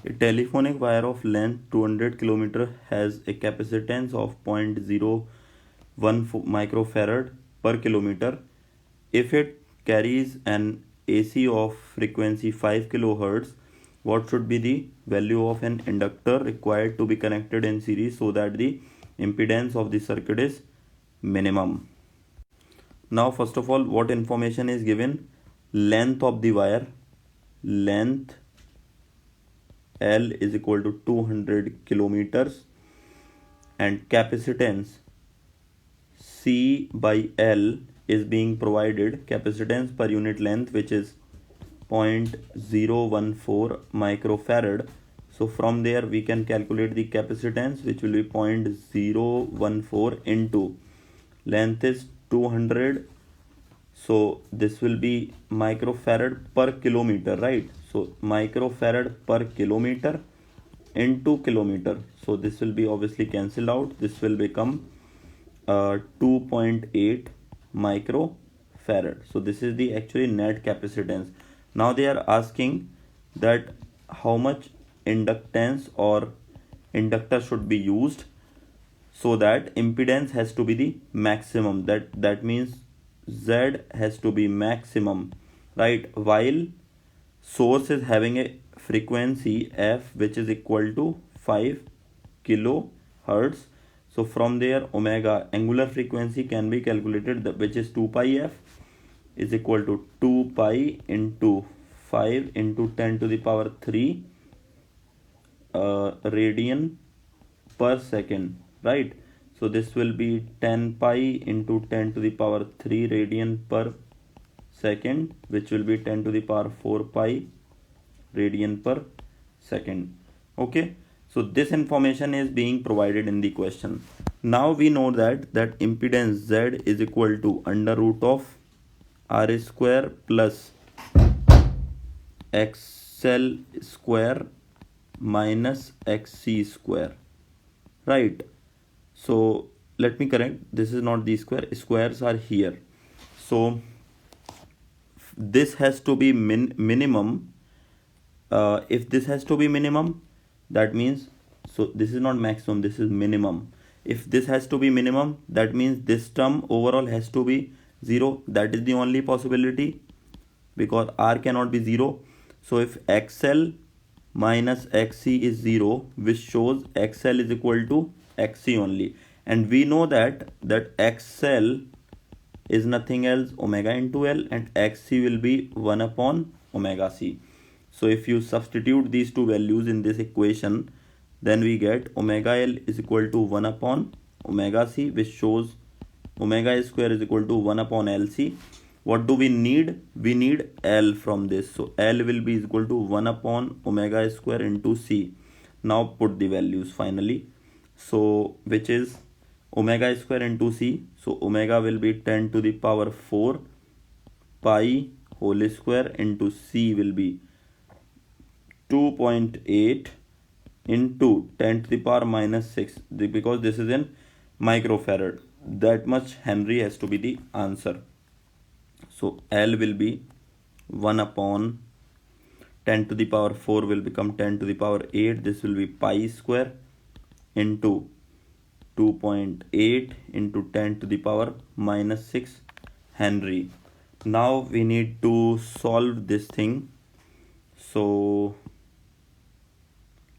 A telephonic wire of length 200 km has a capacitance of 0.01 microfarad per kilometer. If it carries an AC of frequency 5 kHz, what should be the value of an inductor required to be connected in series so that the impedance of the circuit is minimum? Now first of all, what information is given? Length of the wire, length L is equal to 200 kilometers, and capacitance C by L is being provided, capacitance per unit length, which is 0.014 microfarad. So from there we can calculate the capacitance, which will be 0.014 into length is 200, so this will be microfarad per kilometer, right? So microfarad per kilometer into kilometer, so this will be obviously cancelled out. This will become 2.8 microfarad. So this is the actually net capacitance. Now they are asking that how much inductance or inductor should be used so that impedance has to be the maximum. That means Z has to be maximum, right? While source is having a frequency f which is equal to 5 kilohertz. So from there omega angular frequency can be calculated, which is 2 pi f is equal to 2 pi into 5 into 10 to the power 3 radian per second, right? So this will be 10 pi into 10 to the power 3 radian per second, which will be 10 to the power 4 pi radian per second. Okay, so this information is being provided in the question. Now we know that impedance Z is equal to under root of R square plus XL square minus XC square, right? So let me correct, this is not the square, squares are here. So this has to be minimum. If this has to be minimum, that means, so this is not maximum, this is minimum. If this has to be minimum, that means this term overall has to be 0. That is the only possibility, because R cannot be 0. So if XL minus XC is 0, which shows XL is equal to XC only, and we know that XL is nothing else omega into L, and XC will be 1 upon omega C. So if you substitute these two values in this equation, then we get omega L is equal to 1 upon omega C, which shows omega square is equal to 1 upon LC. What do we need? We need L from this. So L will be equal to 1 upon omega square into C. Now put the values finally. So which is omega square into C. So omega will be 10 to the power 4 pi whole square into C will be 2.8 into 10 to the power minus 6, because this is in microfarad. That much Henry has to be the answer. So L will be 1 upon 10 to the power 4 will become 10 to the power 8. This will be pi square into 2.8 into 10 to the power minus 6 Henry. Now we need to solve this thing. So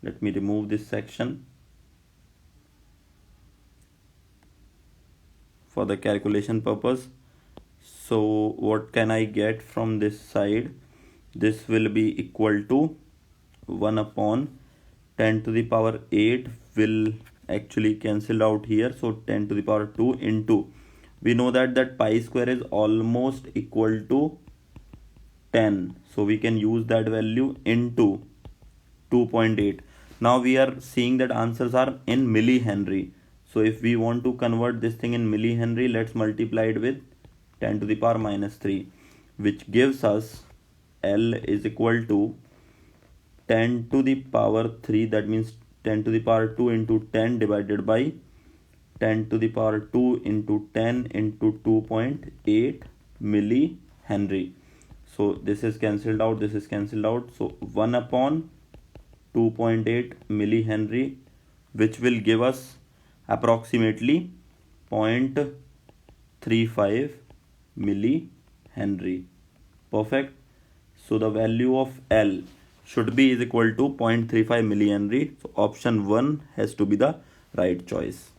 let me remove this section for the calculation purpose. So what can I get from this side? This will be equal to 1 upon 10 to the power 8 will actually cancel out here. So 10 to the power 2 into, we know that pi square is almost equal to 10. So we can use that value into 2.8. Now we are seeing that answers are in millihenry. So if we want to convert this thing in millihenry, let's multiply it with 10 to the power minus 3, which gives us L is equal to 10 to the power 3, that means 10 to the power 2 into 10 divided by 10 to the power 2 into 10 into 2.8 millihenry. So this is cancelled out, this is cancelled out. So 1 upon 2.8 millihenry, which will give us approximately 0.35 millihenry. Perfect. So the value of L should be is equal to 0.35 millihenry. So option 1 has to be the right choice.